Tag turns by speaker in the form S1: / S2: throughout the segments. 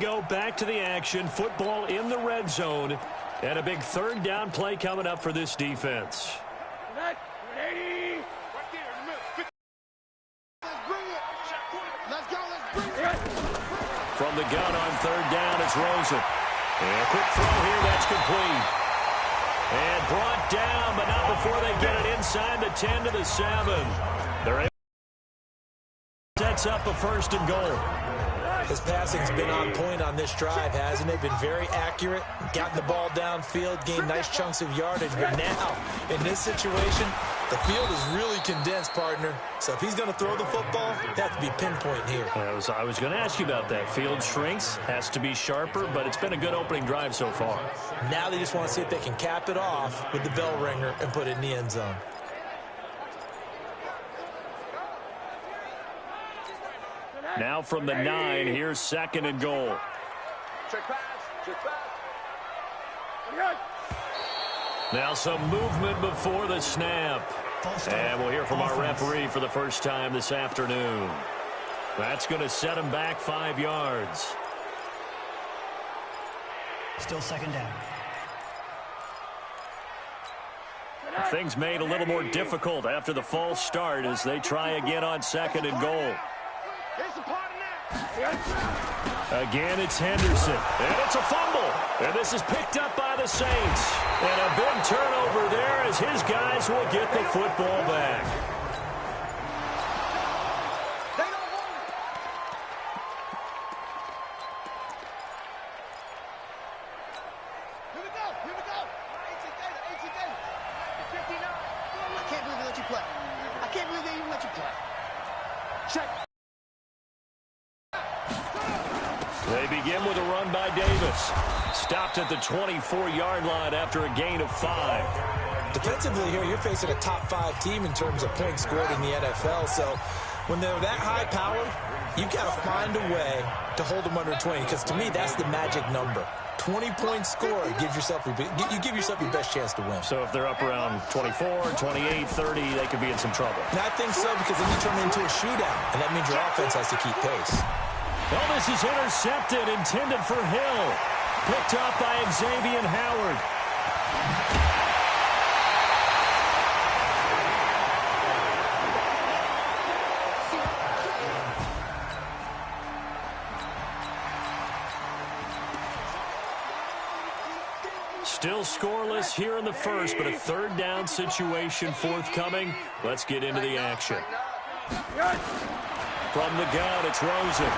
S1: go. Back to the action. Football in the red zone. And a big third down play coming up for this defense. From the gun on third down, it's Rosen. And a quick throw here, that's complete. And brought down, but not before they get it inside the 10 to the 7. They're able to sets up a 1st and goal.
S2: His passing's been on point on this drive, hasn't it? Been very accurate, gotten the ball downfield, gained nice chunks of yardage. But now, in this situation, the field is really condensed, partner. So if he's going to throw the football, you have to be pinpoint here.
S1: I was going to ask you about that. Field shrinks, has to be sharper, but it's been a good opening drive so far.
S2: Now they just want to see if they can cap it off with the bell ringer and put it in the end zone.
S1: Now from the 9, here's 2nd and goal.
S3: Check pass.
S1: Now some movement before the snap. And we'll hear from our referee for the first time this afternoon. That's going to set him back 5 yards.
S4: Still 2nd down.
S1: Things made a little more difficult after the false start as they try again on 2nd and goal. Again, it's Henderson. And it's a fumble. And this is picked up by the Saints. And a big turnover there as his guys will get the football back.
S3: I can't believe they let you play. I can't believe they even let you play. Check.
S1: They begin with a run by Davis. Stopped at the 24-yard line after a gain of 5.
S2: Defensively here, you're facing a top 5 team in terms of points scored in the NFL. So when they're that high powered, you've got to find a way to hold them under 20. Because to me, that's the magic number. 20 points scored, you give yourself your best chance to win.
S1: So if they're up around 24, 28, 30, they could be in some trouble.
S2: And I think so, because then you turn it into a shootout, and that means your offense has to keep pace.
S1: Well, this is intercepted, intended for Hill. Picked up by Xavier Howard. Still scoreless here in the first, but a 3rd down situation forthcoming. Let's get into the action. From the gun, it's Rosen.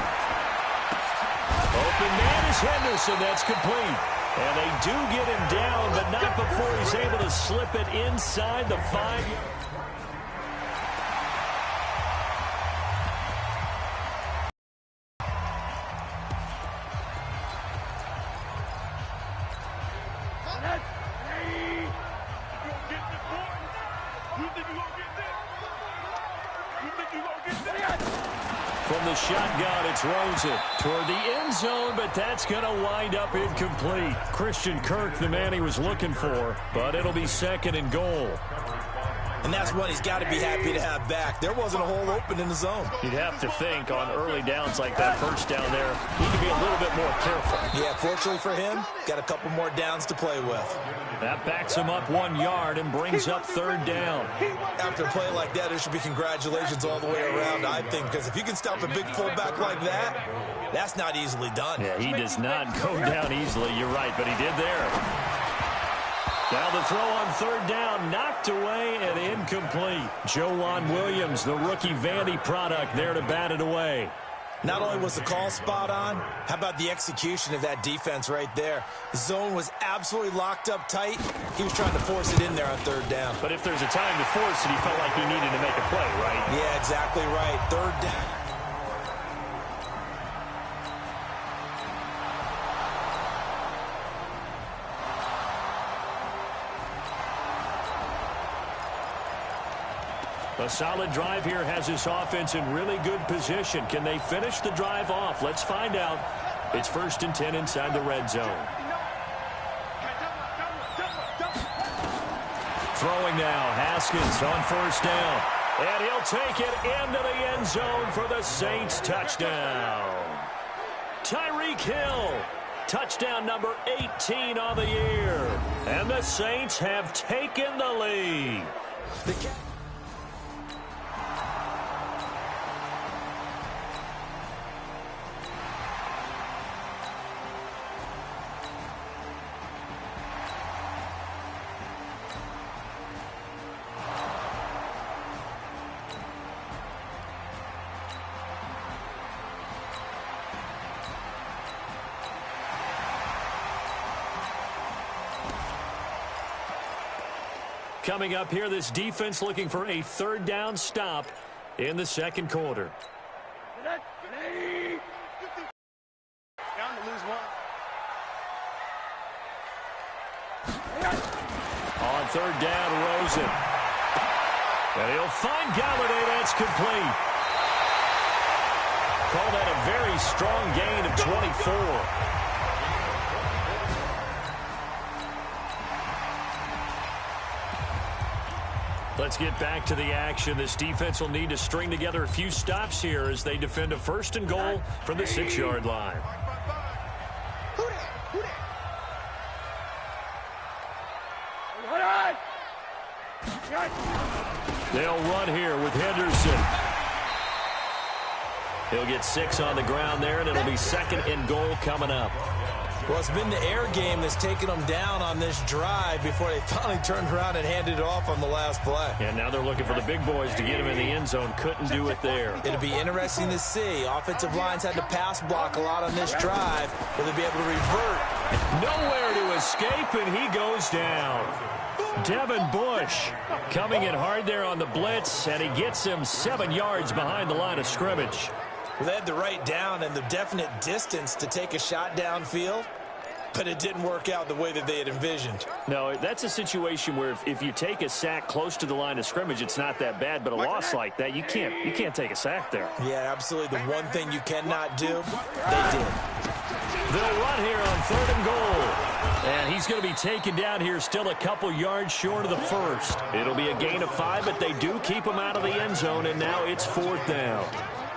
S1: Open man is Henderson. That's complete. And they do get him down, but not before he's able to slip it inside the 5. From the shotgun, it's Rosen toward the end zone, but that's going to wind up incomplete. Christian Kirk, the man he was looking for, but it'll be 2nd and goal.
S2: And that's what he's got to be happy to have back. There wasn't a hole open in the zone.
S1: You'd have to think on early downs like that first down there, he can be a little bit more careful.
S2: Yeah, fortunately for him, got a couple more downs to play with.
S1: That backs him up 1 yard and brings up 3rd down.
S2: After a play like that, there should be congratulations all the way around, I think, because if you can stop a big fullback like that, that's not easily done.
S1: Yeah, he does not go down easily. You're right, but he did there. Now the throw on 3rd down, knocked away and incomplete. Joejuan Williams, the rookie Vandy product, there to bat it away.
S2: Not only was the call spot on, how about the execution of that defense right there? The zone was absolutely locked up tight. He was trying to force it in there on 3rd down.
S1: But if there's a time to force it, he felt like he needed to make a play, right?
S2: Yeah, exactly right. 3rd down.
S1: A solid drive here has this offense in really good position. Can they finish the drive off? Let's find out. It's 1st and 10 inside the red zone. Throwing now, Haskins on 1st down. And he'll take it into the end zone for the Saints touchdown. Tyreek Hill. Touchdown number 18 on the year. And the Saints have taken the lead. Coming up here, this defense looking for a third down stop in the second quarter.
S3: Down to lose one.
S1: On third down, Rosen. And he'll find Galladay. That's complete. Call that a very strong gain of 24. Let's get back to the action. This defense will need to string together a few stops here as they defend a first and goal from the 6-yard line. They'll run here with Henderson. He'll get 6 on the ground there, and it'll be second and goal coming up.
S2: Well, it's been the air game that's taken them down on this drive before they finally turned around and handed it off on the last play.
S1: And now they're looking for the big boys to get him in the end zone. Couldn't do it there.
S2: It'll be interesting to see. Offensive lines had to pass block a lot on this drive. Will they be able to revert?
S1: Nowhere to escape, and he goes down. Devin Bush coming in hard there on the blitz, and he gets him 7 yards behind the line of scrimmage.
S2: Well, they had the right down and the definite distance to take a shot downfield, but it didn't work out the way that they had envisioned.
S1: No, that's a situation where if you take a sack close to the line of scrimmage, it's not that bad, but a loss like that, you can't take a sack there.
S2: Yeah, absolutely. The one thing you cannot do, they did.
S1: They'll run here on third and goal. And he's going to be taken down here still a couple yards short of the first. It'll be a gain of 5, but they do keep him out of the end zone, and now it's fourth down.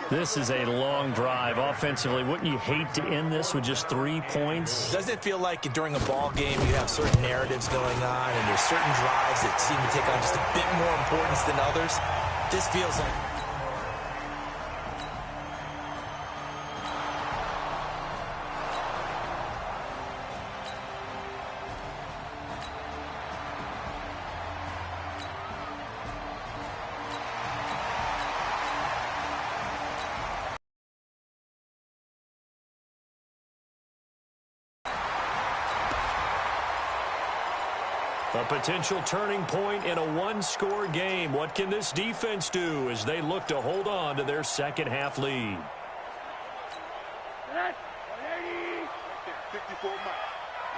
S1: This is a long drive offensively. Wouldn't you hate to end this with just 3 points?
S2: Doesn't it feel like during a ball game you have certain narratives going on and there's certain drives that seem to take on just a bit more importance than others? This feels like...
S1: A potential turning point in a one-score game. What can this defense do as they look to hold on to their second-half lead?
S3: 54 miles.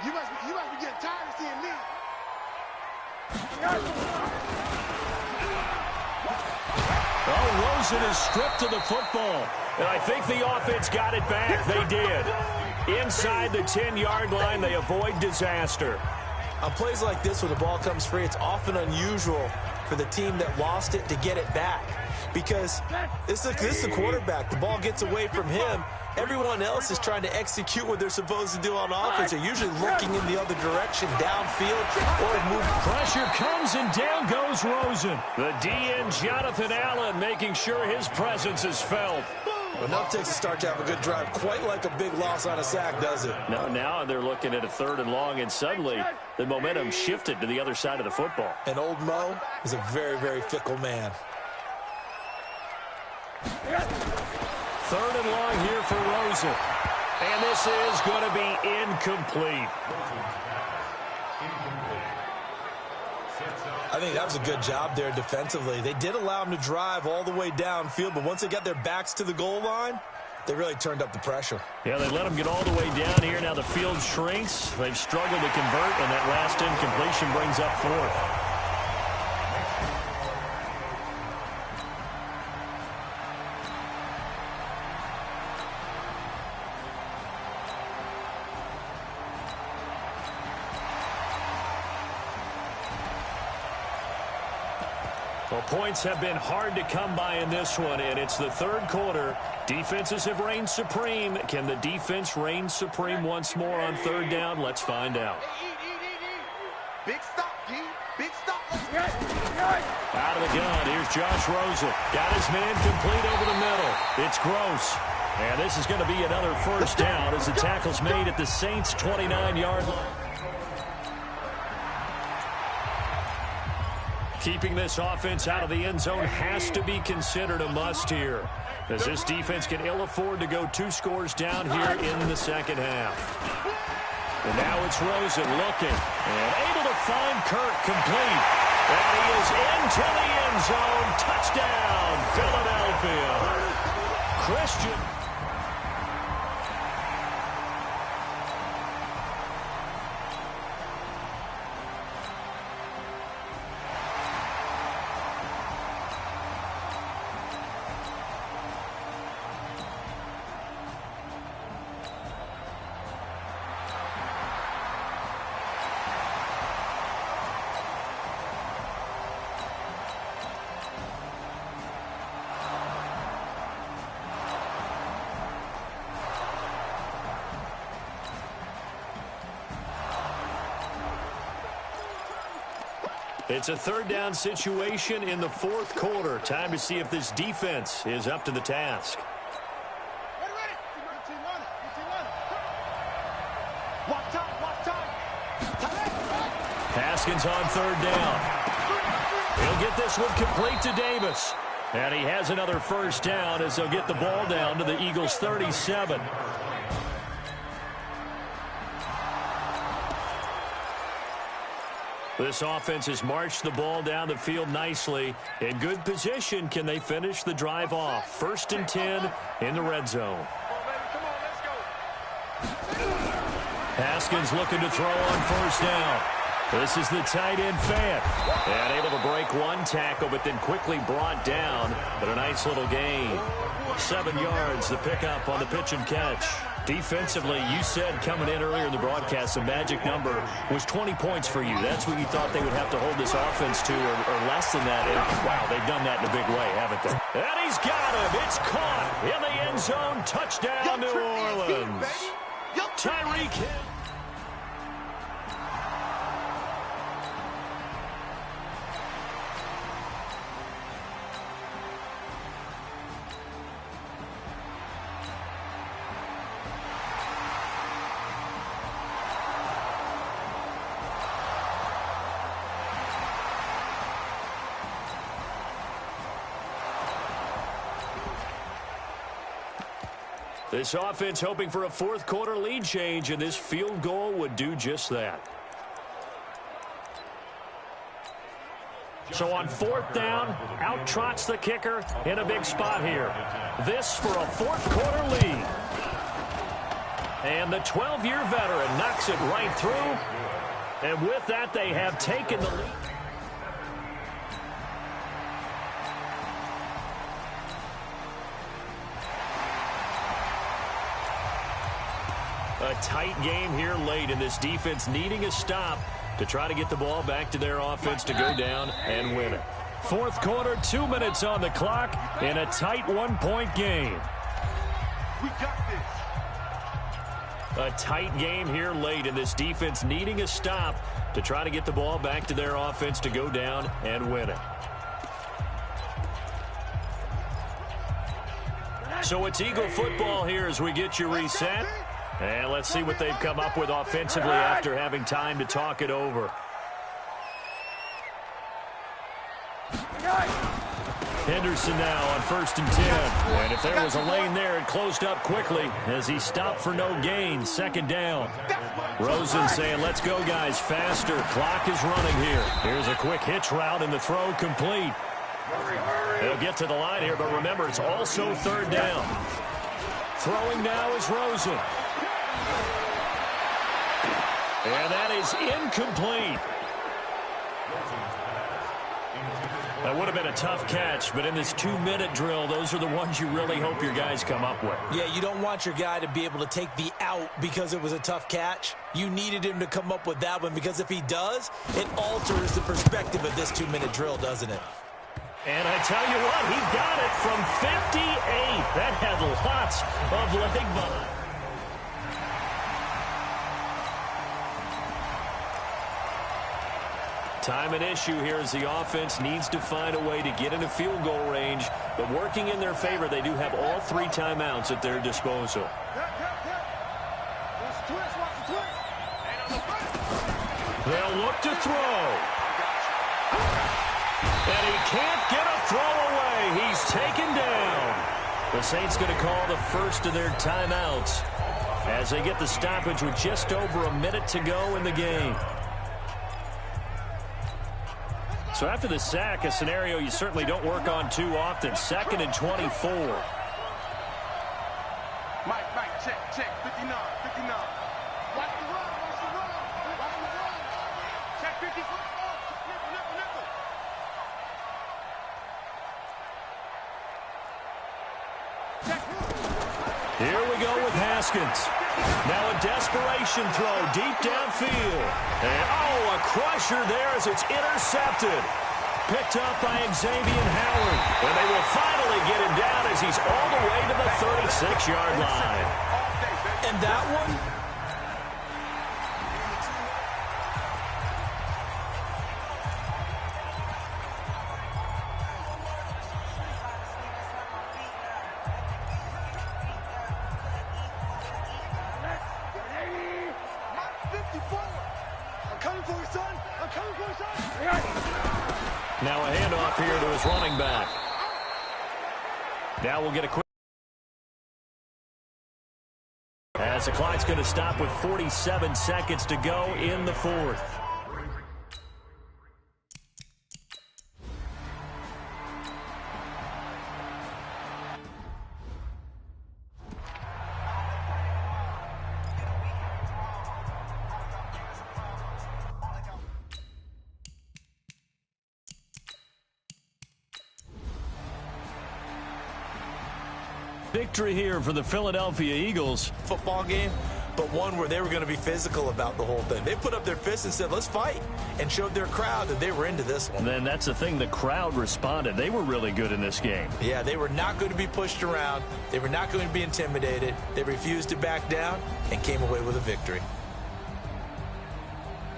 S3: You must be getting tired of seeing me.
S1: Oh, Rosen is stripped to the football. And I think the offense got it back. They did. Inside the 10-yard line, they avoid disaster.
S2: On plays like this, when the ball comes free, it's often unusual for the team that lost it to get it back. Because this is the quarterback. The ball gets away from him. Everyone else is trying to execute what they're supposed to do on offense. They're usually looking in the other direction, downfield, or move.
S1: Pressure comes, and down goes Rosen. The DN, Jonathan Allen, making sure his presence is felt.
S2: Enough takes a start to have a good drive. Quite like a big loss on a sack, does it?
S1: No, now they're looking at a third and long, and suddenly the momentum shifted to the other side of the football.
S2: And old Mo is a very, very fickle man.
S1: Third and long here for Rosen. And this is going to be incomplete.
S2: I think that was a good job there defensively. They did allow them to drive all the way downfield, but once they got their backs to the goal line, they really turned up the pressure.
S1: Yeah, they let them get all the way down here. Now the field shrinks. They've struggled to convert, and that last incompletion brings up fourth. Well, points have been hard to come by in this one, and it's the third quarter. Defenses have reigned supreme. Can the defense reign supreme once more on third down? Let's find out.
S3: Big stop, D. Big stop.
S1: Out of the gun, here's Josh Rosen. Got his man complete over the middle. It's Gross. And this is going to be another first down as the tackle's made at the Saints' 29-yard line. Keeping this offense out of the end zone has to be considered a must here, as this defense can ill afford to go 2 scores down here in the second half. And now it's Rosen looking and able to find Kirk complete. And he is into the end zone. Touchdown, Philadelphia. Christian. It's a third down situation in the fourth quarter. Time to see if this defense is up to the task. Haskins on third down. He'll get this one complete to Davis. And he has another first down as they'll get the ball down to the Eagles' 37. This offense has marched the ball down the field nicely. In good position, can they finish the drive off? 1st and 10 in the red zone. Haskins looking to throw on first down. This is the tight end Fant. And able to break one tackle, but then quickly brought down. But a nice little gain. 7 yards, the pickup on the pitch and catch. Defensively, you said coming in earlier in the broadcast, the magic number was 20 points for you. That's what you thought they would have to hold this offense to, or less than that. And, wow, they've done that in a big way, haven't they? And he's got him. It's caught in the end zone. Touchdown, New Orleans. Tyreek Hill. This offense hoping for a fourth quarter lead change, and this field goal would do just that. So on fourth down, out trots the kicker in a big spot here. This for a fourth quarter lead. And the 12-year veteran knocks it right through. And with that, they have taken the lead. A tight game here late, and this defense needing a stop to try to get the ball back to their offense to go down and win it. Fourth quarter, 2 minutes on the clock in a tight one-point game.
S3: We got this.
S1: A tight game here late, and this defense needing a stop to try to get the ball back to their offense to go down and win it. So it's Eagle football here as we get you reset. And let's see what they've come up with offensively after having time to talk it over. Henderson now on 1st and 10. And if there was a lane there, it closed up quickly as he stopped for no gain. 2nd down. Rosen saying, let's go, guys, faster. Clock is running here. Here's a quick hitch route and the throw complete. They'll get to the line here, but remember, it's also 3rd down. Throwing now is Rosen. And that is incomplete. That would have been a tough catch, but in this 2-minute drill, those are the ones you really hope your guys come up with.
S2: Yeah, you don't want your guy to be able to take the out because it was a tough catch. You needed him to come up with that one, because if he does, it alters the perspective of this 2-minute drill, doesn't it?
S1: And I tell you what, he got it from 58. That had lots of leg behind. Time and issue here as the offense needs to find a way to get into field goal range. But working in their favor, they do have all 3 timeouts at their disposal. They'll look to throw. And he can't get a throw away. He's taken down. The Saints going to call the first of their timeouts as they get the stoppage with just over a minute to go in the game. So after the sack, a scenario you certainly don't work on too often. 2nd and 24.
S3: Mike, check, 59. Watch the run. Check 54. Nickel.
S1: Here we go with Haskins. Now a desperation throw deep downfield. And a crusher there as it's intercepted. Picked up by Xavier Howard. And they will finally get him down as he's all the way to the 36-yard line.
S2: And that one,
S1: now a handoff here to his running back. Now we'll get a quick. As the clock's going to stop with 47 seconds to go in the 4th. Victory here for the Philadelphia Eagles.
S2: football game, but one where they were going to be physical about the whole thing. They put up their fists and said, let's fight, and showed their crowd that they were into this one.
S1: And then that's the thing, the crowd responded. They were really good in this game.
S2: Yeah, they were not going to be pushed around. They were not going to be intimidated. They refused to back down and came away with a victory.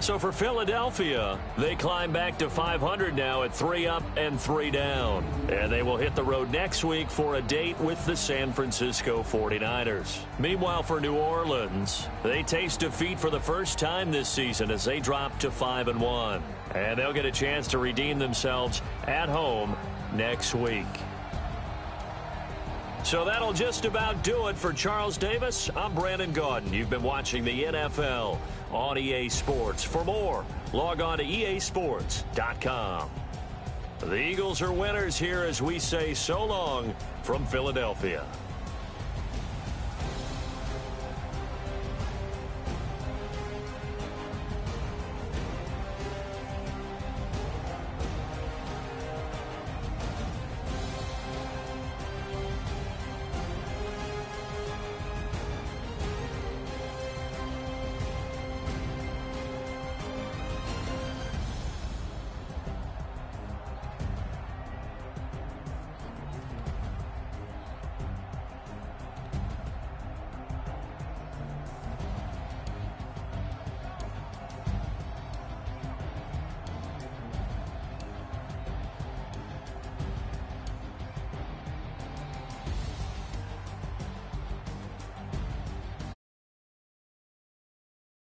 S1: So for Philadelphia, they climb back to 500 now at 3 up and 3 down. And they will hit the road next week for a date with the San Francisco 49ers. Meanwhile, for New Orleans, they taste defeat for the first time this season as they drop to 5-1. And they'll get a chance to redeem themselves at home next week. So that'll just about do it for Charles Davis. I'm Brandon Gaudin. You've been watching the NFL on EA Sports. For more, log on to easports.com. The Eagles are winners here as we say so long from Philadelphia.